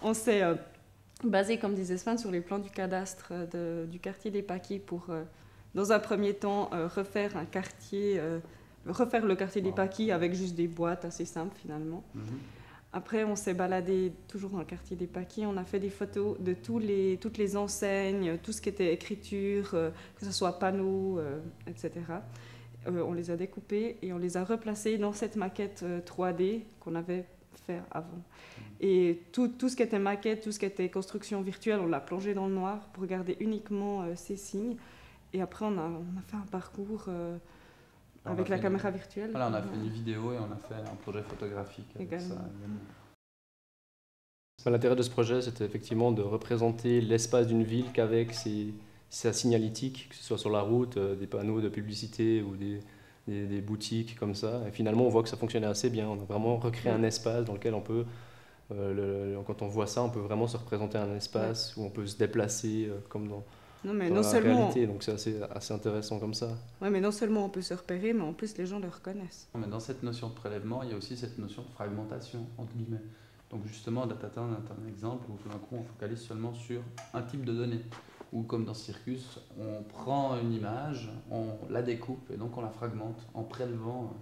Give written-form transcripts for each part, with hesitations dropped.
on s'est basé, comme disait Sven, sur les plans du cadastre du quartier des Paquis pour, dans un premier temps, refaire le quartier des Paquis avec juste des boîtes assez simples finalement. Après, on s'est baladé toujours dans le quartier des Paquis. On a fait des photos de toutes les enseignes, tout ce qui était écriture, que ce soit panneaux, etc. On les a découpés et on les a replacés dans cette maquette 3D qu'on avait fait avant. Et tout ce qui était maquette, tout ce qui était construction virtuelle, on l'a plongé dans le noir pour regarder uniquement ces signes. Et après, on a fait un parcours avec la caméra virtuelle. Voilà, on a fait une vidéo et on a fait un projet photographique avec ça également. L'intérêt de ce projet, c'était effectivement de représenter l'espace d'une ville qu'avec sa signalétique, que ce soit sur la route, des panneaux de publicité ou des boutiques comme ça. Et finalement, on voit que ça fonctionnait assez bien. On a vraiment recréé un espace dans lequel on peut, quand on voit ça, on peut vraiment se représenter un espace où on peut se déplacer comme dans la réalité. Donc c'est assez intéressant comme ça. Oui, mais non seulement on peut se repérer, mais en plus les gens le reconnaissent. Mais dans cette notion de prélèvement, il y a aussi cette notion de fragmentation, entre guillemets. Donc justement, DataTown est un exemple où tout d'un coup on focalise seulement sur un type de données. Ou comme dans Circus, on prend une image, on la découpe et donc on la fragmente en prélevant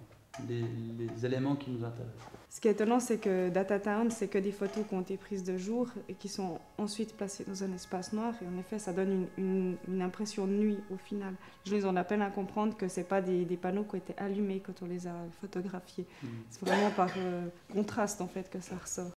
les éléments qui nous intéressent. Ce qui est étonnant, c'est que DataTown, c'est que des photos qui ont été prises de jour et qui sont ensuite placées dans un espace noir. Et en effet, ça donne une impression de nuit au final. Les gens ont la peine à comprendre que ce n'est pas des panneaux qui ont été allumés quand on les a photographiés. C'est vraiment par contraste en fait que ça ressort.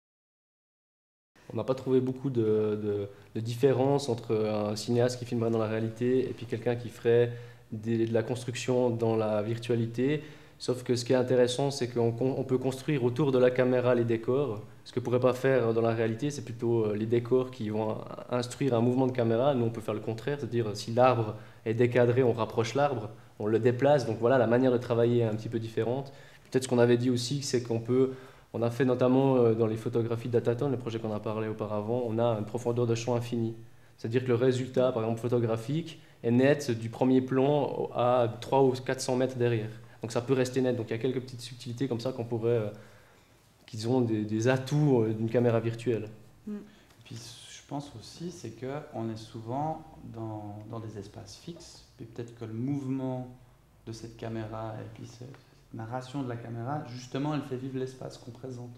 On n'a pas trouvé beaucoup de différence entre un cinéaste qui filmerait dans la réalité et puis quelqu'un qui ferait de la construction dans la virtualité. Sauf que ce qui est intéressant, c'est qu'on peut construire autour de la caméra les décors. Ce que ne pourrait pas faire dans la réalité, c'est plutôt les décors qui vont instruire un mouvement de caméra. Nous, on peut faire le contraire, c'est-à-dire si l'arbre est décadré, on rapproche l'arbre, on le déplace. Donc voilà, la manière de travailler est un petit peu différente. Peut-être ce qu'on avait dit aussi, c'est on a fait notamment dans les photographies de DataTown, le projet qu'on a parlé auparavant, on a une profondeur de champ infinie. C'est-à-dire que le résultat, par exemple photographique, est net du premier plan à 300 ou 400 mètres derrière. Donc ça peut rester net. Donc il y a quelques petites subtilités comme ça qui ont des atouts d'une caméra virtuelle. Et puis je pense aussi, c'est qu'on est souvent dans des espaces fixes, et peut-être que le mouvement de cette caméra et puis cette narration de la caméra, justement, elle fait vivre l'espace qu'on présente.